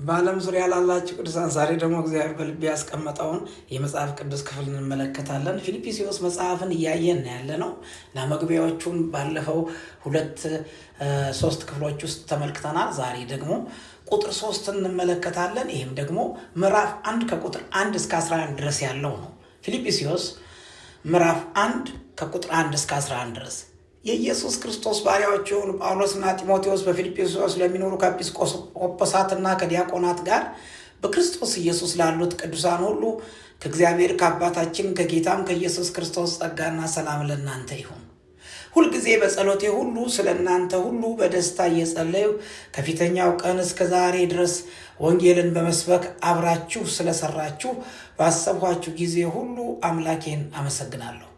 በዓለም ዙሪያ ላላችሁ ቅዱሳን ዛሬ ደግሞ እግዚአብሔር በልቤ ያስቀመጠውን የመጽሐፍ ቅዱስ ክፍል እንመለከታለን። ፊልጵስዩስ መጽሐፍን እያየን ያለ ነው እና መግቢያዎቹን ባለፈው 2-3 ክፍሎች ውስጥ ተመልክተናል። ዛሬ ደግሞ ቁጥር 3 እንመለከታለን። ይህም ደግሞ ምዕራፍ 1 ከቁጥር 1 እስከ 11 ድረስ ያለው ነው። ፊልጵስዩስ ምዕራፍ 1 ከቁጥር 1 እስከ 11 ድረስ የኢየሱስ ክርስቶስ ባሪያዎች የሆኑ ጳውሎስና ጢሞቴዎስ በፊልጵስዩስ ለሚኖሩ ከኤጲስቆጶሳትና ከዲያቆናት ጋር በክርስቶስ ኢየሱስ ላሉት ቅዱሳን ሁሉ ከእግዚአብሔር ከአባታችን ከጌታም ከኢየሱስ ክርስቶስ ጸጋና ሰላም ለእናንተ ይሁን። ሁልጊዜ በጸሎቴ ሁሉ ስለ እናንተ ሁሉ በደስታ እየጸለዩ ከፊተኛው ቀን እስከ ዛሬ ድረስ ወንጌልን በመስበክ አብራችሁ ስለሰራችሁ ባሰብኋችሁ ጊዜ ሁሉ አምላኬን አመሰግናለሁ።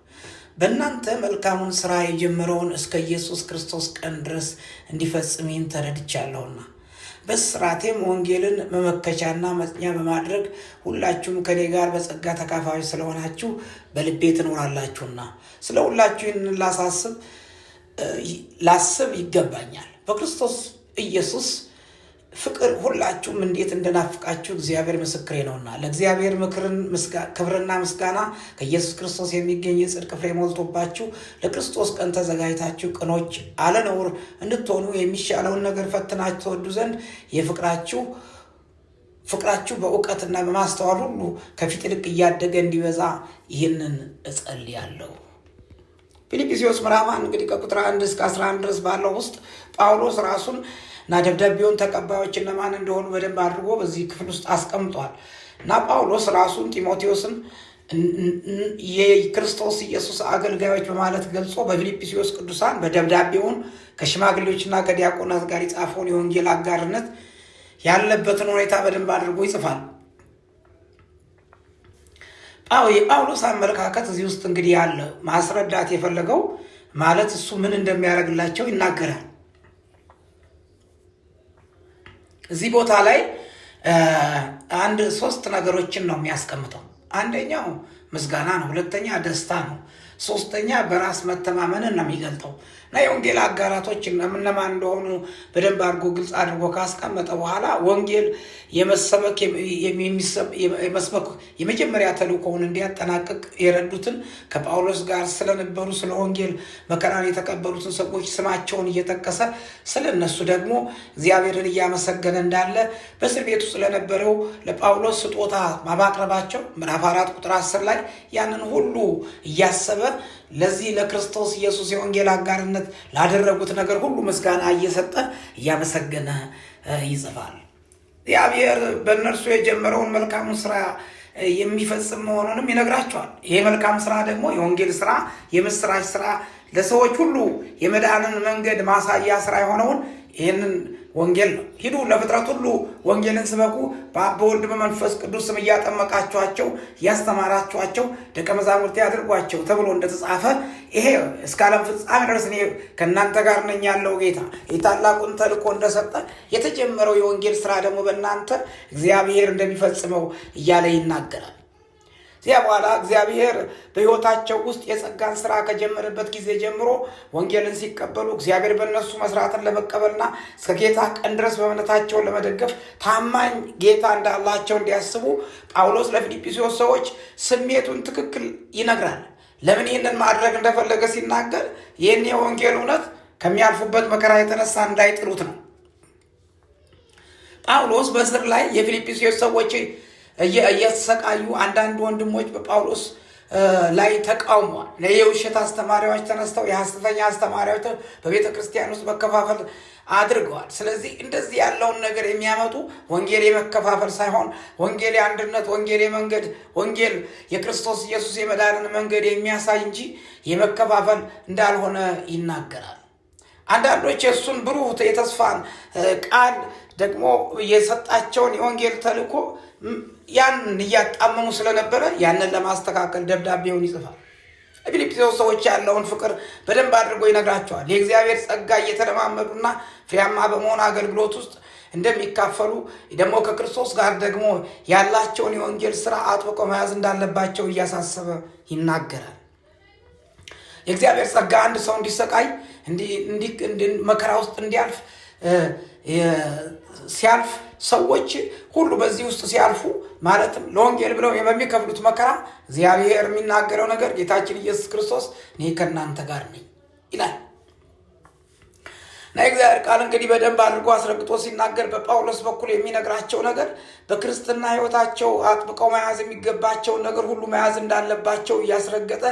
በእናንተ መልካሙን ሥራ የጀመረውን እስከ ኢየሱስ ክርስቶስ ቀን ድረስ እንዲፈጽሜን ተረድቻለሁና በስራቴም ወንጌልን መመከቻና መጽኛ በማድረግ ሁላችሁም ከኔ ጋር በጸጋ ተካፋዮች ስለሆናችሁ በልቤ ትኖራላችሁና ስለ ሁላችሁ ይህንን ላስብ ይገባኛል። በክርስቶስ ኢየሱስ ፍቅር ሁላችሁም እንዴት እንደናፍቃችሁ እግዚአብሔር ምስክሬ ነውና ለእግዚአብሔር ክብርና ምስጋና ከኢየሱስ ክርስቶስ የሚገኝ የጽድቅ ፍሬ ሞልቶባችሁ ለክርስቶስ ቀን ተዘጋጅታችሁ ቅኖች አለነውር እንድትሆኑ የሚሻለውን ነገር ፈትናችሁ ትወዱ ዘንድ ፍቅራችሁ በእውቀትና በማስተዋል ሁሉ ከፊት ይልቅ እያደገ እንዲበዛ ይህንን እጸልያለሁ። ፊልጵስዩስ ምዕራፍ 1 እንግዲህ ከቁጥር 1 እስከ 11 ድረስ ባለው ውስጥ ጳውሎስ ራሱን እና ደብዳቤውን ተቀባዮች እነማን እንደሆኑ በደንብ አድርጎ በዚህ ክፍል ውስጥ አስቀምጧል። እና ጳውሎስ ራሱን ጢሞቴዎስን የክርስቶስ ኢየሱስ አገልጋዮች በማለት ገልጾ በፊልጵስዩስ ቅዱሳን በደብዳቤውን ከሽማግሌዎችና ከዲያቆናት ጋር የጻፈውን የወንጌል አጋርነት ያለበትን ሁኔታ በደንብ አድርጎ ይጽፋል። የጳውሎስ አመለካከት እዚህ ውስጥ እንግዲህ ያለ ማስረዳት የፈለገው ማለት እሱ ምን እንደሚያደርግላቸው ይናገራል። እዚህ ቦታ ላይ 3 ነገሮችን ነው የሚያስቀምጠው። አንደኛው ምስጋና ነው፣ ሁለተኛ ደስታ ነው፣ ሶስተኛ በራስ መተማመንን ነው የሚገልጠው። እና የወንጌል አጋራቶች እነማን እንደሆኑ በደንብ አድርጎ ግልጽ አድርጎ ካስቀመጠ በኋላ ወንጌል የመስበክ የመጀመሪያ ተልእኮውን እንዲያጠናቅቅ የረዱትን ከጳውሎስ ጋር ስለነበሩ ስለ ወንጌል መከራን የተቀበሉትን ሰዎች ስማቸውን እየጠቀሰ ስለ እነሱ ደግሞ እግዚአብሔርን እያመሰገነ እንዳለ በእስር ቤቱ ስለነበረው ለጳውሎስ ስጦታ ማቅረባቸው ምዕራፍ 4 ቁጥር 10 ላይ ያንን ሁሉ እያሰበ ለዚህ ለክርስቶስ ኢየሱስ የወንጌል አጋርነት ላደረጉት ነገር ሁሉ ምስጋና እየሰጠ እያመሰገነ ይጽፋል። እግዚአብሔር በእነርሱ የጀመረውን መልካሙን ስራ የሚፈጽም መሆኑንም ይነግራቸዋል። ይሄ መልካም ስራ ደግሞ የወንጌል ስራ፣ የምስራች ስራ፣ ለሰዎች ሁሉ የመዳንን መንገድ ማሳያ ስራ የሆነውን ይህንን ወንጌል ነው። ሂዱ ለፍጥረት ሁሉ ወንጌልን ስበኩ፣ በአብ በወልድ በመንፈስ ቅዱስ ስም እያጠመቃችኋቸው እያስተማራችኋቸው ደቀ መዛሙርቴ አድርጓቸው ተብሎ እንደተጻፈ ይሄ እስከ ዓለም ፍጻሜ ድረስ እኔ ከእናንተ ጋር ነኝ ያለው ጌታ የታላቁን ተልእኮ እንደሰጠ የተጀመረው የወንጌል ስራ ደግሞ በእናንተ እግዚአብሔር እንደሚፈጽመው እያለ ይናገራል። እዚያ በኋላ እግዚአብሔር በሕይወታቸው ውስጥ የጸጋን ስራ ከጀመረበት ጊዜ ጀምሮ ወንጌልን ሲቀበሉ እግዚአብሔር በእነሱ መስራትን ለመቀበልና እስከ ጌታ ቀን ድረስ በእምነታቸውን ለመደገፍ ታማኝ ጌታ እንዳላቸው እንዲያስቡ ጳውሎስ ለፊልጵስዩስ ሰዎች ስሜቱን ትክክል ይነግራል። ለምን ይህንን ማድረግ እንደፈለገ ሲናገር ይህን የወንጌል እውነት ከሚያልፉበት መከራ የተነሳ እንዳይጥሉት ነው። ጳውሎስ በእስር ላይ የፊልጵስዩስ ሰዎች እየተሰቃዩ አንዳንድ ወንድሞች በጳውሎስ ላይ ተቃውሟል። የውሸት አስተማሪዎች ተነስተው የሐሰተኛ አስተማሪዎች በቤተ ክርስቲያን ውስጥ መከፋፈል አድርገዋል። ስለዚህ እንደዚህ ያለውን ነገር የሚያመጡ ወንጌል የመከፋፈል ሳይሆን ወንጌል የአንድነት፣ ወንጌል የመንገድ፣ ወንጌል የክርስቶስ ኢየሱስ የመዳንን መንገድ የሚያሳይ እንጂ የመከፋፈል እንዳልሆነ ይናገራል። አንዳንዶች የእሱን ብሩህ የተስፋን ቃል ደግሞ የሰጣቸውን የወንጌል ተልእኮ ያንን እያጣመሙ ስለነበረ ያንን ለማስተካከል ደብዳቤውን ይጽፋል። ፊልጵስዩስ ሰዎች ያለውን ፍቅር በደንብ አድርጎ ይነግራቸዋል። የእግዚአብሔር ጸጋ እየተለማመዱና ፍሬያማ በመሆን አገልግሎት ውስጥ እንደሚካፈሉ ደግሞ ከክርስቶስ ጋር ደግሞ ያላቸውን የወንጌል ስራ አጥብቀው መያዝ እንዳለባቸው እያሳሰበ ይናገራል። የእግዚአብሔር ጸጋ አንድ ሰው እንዲሰቃይ መከራ ውስጥ እንዲያልፍ ሲያልፍ ሰዎች ሁሉ በዚህ ውስጥ ሲያልፉ ማለትም ለወንጌል ብለው በሚከፍሉት መከራ እግዚአብሔር የሚናገረው ነገር ጌታችን ኢየሱስ ክርስቶስ እኔ ከእናንተ ጋር ነኝ ይላል። እና እግዚአብሔር ቃል እንግዲህ በደንብ አድርጎ አስረግጦ ሲናገር በጳውሎስ በኩል የሚነግራቸው ነገር በክርስትና ሕይወታቸው አጥብቀው መያዝ የሚገባቸውን ነገር ሁሉ መያዝ እንዳለባቸው እያስረገጠ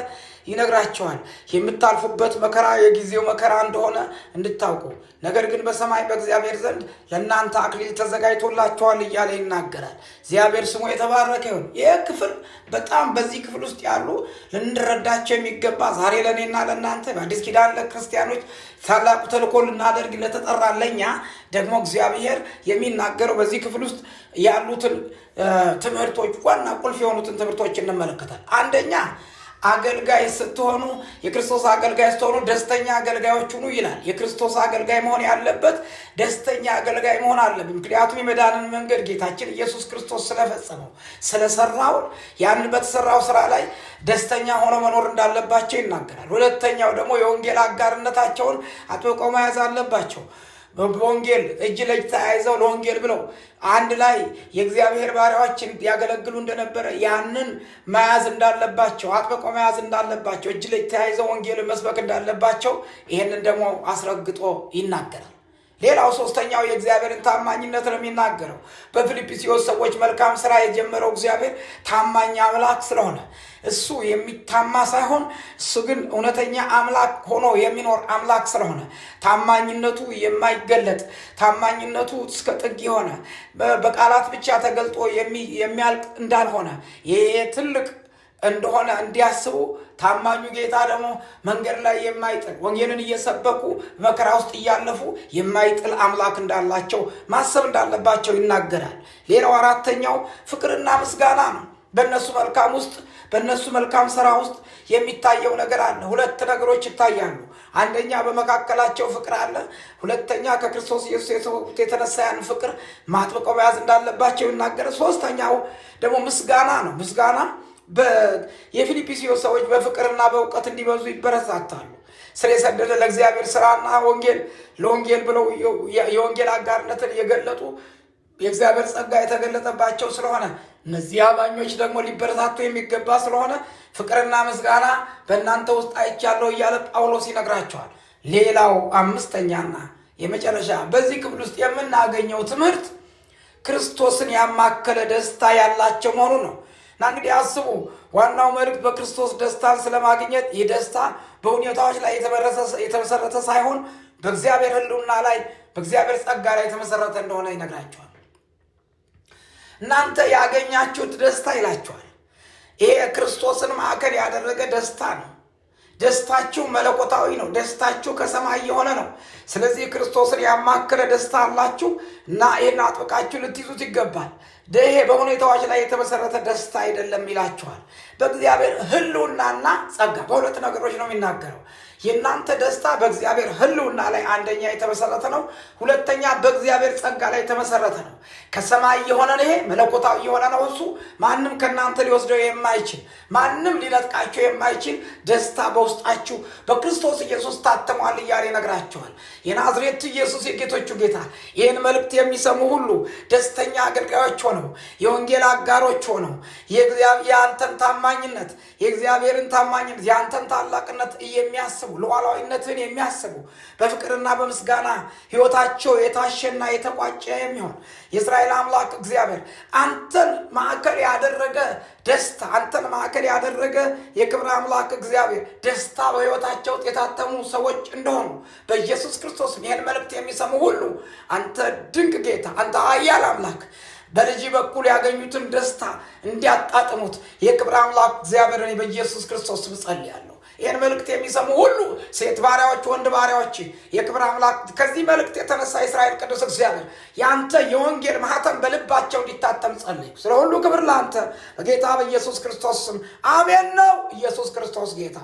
ይነግራቸዋል። የምታልፉበት መከራ የጊዜው መከራ እንደሆነ እንድታውቁ፣ ነገር ግን በሰማይ በእግዚአብሔር ዘንድ ለእናንተ አክሊል ተዘጋጅቶላችኋል እያለ ይናገራል። እግዚአብሔር ስሙ የተባረከ ይሁን። ይህ ክፍል በጣም በዚህ ክፍል ውስጥ ያሉ ልንረዳቸው የሚገባ ዛሬ ለእኔና ለእናንተ በአዲስ ኪዳን ለክርስቲያኖች ታላቁ ተልእኮ ልናደርግ ለተጠራ ለኛ ደግሞ እግዚአብሔር የሚናገረው በዚህ ክፍል ውስጥ ያሉትን ትምህርቶች ዋና ቁልፍ የሆኑትን ትምህርቶች እንመለከታለን። አንደኛ አገልጋይ ስትሆኑ የክርስቶስ አገልጋይ ስትሆኑ ደስተኛ አገልጋዮች ሁኑ ይላል። የክርስቶስ አገልጋይ መሆን ያለበት ደስተኛ አገልጋይ መሆን አለበት። ምክንያቱም የመዳንን መንገድ ጌታችን ኢየሱስ ክርስቶስ ስለፈጸመው ስለሰራው ያን በተሰራው ስራ ላይ ደስተኛ ሆኖ መኖር እንዳለባቸው ይናገራል። ሁለተኛው ደግሞ የወንጌል አጋርነታቸውን አጥብቀው መያዝ አለባቸው። በወንጌል እጅ ለእጅ ተያይዘው ለወንጌል ብለው አንድ ላይ የእግዚአብሔር ባሪያዎችን ያገለግሉ እንደነበረ ያንን መያዝ እንዳለባቸው አጥብቀው መያዝ እንዳለባቸው እጅ ለእጅ ተያይዘው ወንጌልን መስበክ እንዳለባቸው ይህንን ደግሞ አስረግጦ ይናገራል። ሌላው ሶስተኛው የእግዚአብሔርን ታማኝነት ነው የሚናገረው። በፊልጵስዩስ ሰዎች መልካም ስራ የጀመረው እግዚአብሔር ታማኝ አምላክ ስለሆነ እሱ የሚታማ ሳይሆን እሱ ግን እውነተኛ አምላክ ሆኖ የሚኖር አምላክ ስለሆነ ታማኝነቱ የማይገለጥ ታማኝነቱ እስከ ጥግ የሆነ በቃላት ብቻ ተገልጦ የሚያልቅ እንዳልሆነ ይሄ ትልቅ እንደሆነ እንዲያስቡ ታማኙ ጌታ ደግሞ መንገድ ላይ የማይጥል ወንጌልን እየሰበኩ መከራ ውስጥ እያለፉ የማይጥል አምላክ እንዳላቸው ማሰብ እንዳለባቸው ይናገራል። ሌላው አራተኛው ፍቅርና ምስጋና ነው። በእነሱ መልካም ውስጥ በእነሱ መልካም ስራ ውስጥ የሚታየው ነገር አለ። ሁለት ነገሮች ይታያሉ። አንደኛ በመካከላቸው ፍቅር አለ። ሁለተኛ ከክርስቶስ ኢየሱስ የተነሳ ያን ፍቅር ማጥብቀው መያዝ እንዳለባቸው ይናገራል። ሶስተኛው ደግሞ ምስጋና ነው። ምስጋና የፊልጵስዩስ ሰዎች በፍቅርና በእውቀት እንዲበዙ ይበረታታሉ። ስር የሰደደ ለእግዚአብሔር ስራና ለወንጌል ብለው የወንጌል አጋርነትን የገለጡ የእግዚአብሔር ጸጋ የተገለጠባቸው ስለሆነ እነዚህ አማኞች ደግሞ ሊበረታቱ የሚገባ ስለሆነ ፍቅርና ምስጋና በእናንተ ውስጥ አይቻለሁ እያለ ጳውሎስ ይነግራቸዋል። ሌላው አምስተኛና የመጨረሻ በዚህ ክፍል ውስጥ የምናገኘው ትምህርት ክርስቶስን ያማከለ ደስታ ያላቸው መሆኑ ነው። እና እንግዲህ አስቡ፣ ዋናው መልእክት በክርስቶስ ደስታን ስለማግኘት ይህ ደስታ በሁኔታዎች ላይ የተመሰረተ ሳይሆን በእግዚአብሔር ሕልውና ላይ በእግዚአብሔር ጸጋ ላይ የተመሰረተ እንደሆነ ይነግራቸዋል። እናንተ ያገኛችሁት ደስታ ይላቸዋል። ይሄ ክርስቶስን ማዕከል ያደረገ ደስታ ነው። ደስታችሁ መለኮታዊ ነው። ደስታችሁ ከሰማይ የሆነ ነው። ስለዚህ ክርስቶስን ያማከለ ደስታ አላችሁ እና ይህን አጥብቃችሁ ልትይዙት ይገባል። ይሄ በሁኔታዎች ላይ የተመሰረተ ደስታ አይደለም ይላችኋል። በእግዚአብሔር ሕልውናና ጸጋ በሁለት ነገሮች ነው የሚናገረው። የእናንተ ደስታ በእግዚአብሔር ሕልውና ላይ አንደኛ የተመሰረተ ነው። ሁለተኛ በእግዚአብሔር ጸጋ ላይ የተመሰረተ ነው። ከሰማይ የሆነ ይሄ መለኮታዊ የሆነ ነው። እሱ ማንም ከእናንተ ሊወስደው የማይችል ማንም ሊነጥቃቸው የማይችል ደስታ በውስጣችሁ በክርስቶስ ኢየሱስ ታትሟል እያለ ይነግራቸዋል። የናዝሬቱ ኢየሱስ የጌቶቹ ጌታ ይህን መልእክት የሚሰሙ ሁሉ ደስተኛ አገልጋዮች ሆነው የወንጌል አጋሮች ሆነው የአንተን ታማኝነት የእግዚአብሔርን ታማኝነት የአንተን ታላቅነት የሚያስቡ ሉዓላዊነትን የሚያስቡ በፍቅርና በምስጋና ሕይወታቸው የታሸና የተቋጨ የሚሆን የእስራኤል አምላክ እግዚአብሔር አንተን ማዕከል ያደረገ ደስታ አንተን ማዕከል ያደረገ የክብር አምላክ እግዚአብሔር ደስታ በሕይወታቸው የታተሙ ሰዎች እንደሆኑ በኢየሱስ ክርስቶስ ይህን መልእክት የሚሰሙ ሁሉ አንተ ድንቅ ጌታ አንተ ኃያል አምላክ በልጅ በኩል ያገኙትን ደስታ እንዲያጣጥሙት የክብር አምላክ እግዚአብሔርን በኢየሱስ ክርስቶስ ጸልያለሁ። ይህን መልእክት የሚሰሙ ሁሉ ሴት ባሪያዎች፣ ወንድ ባሪያዎች የክብር አምላክ ከዚህ መልእክት የተነሳ እስራኤል ቅዱስ እግዚአብሔር ያንተ የወንጌል ማህተም በልባቸው እንዲታተም ጸልይ። ስለ ሁሉ ክብር ለአንተ በጌታ በኢየሱስ ክርስቶስ ስም አሜን ነው። ኢየሱስ ክርስቶስ ጌታ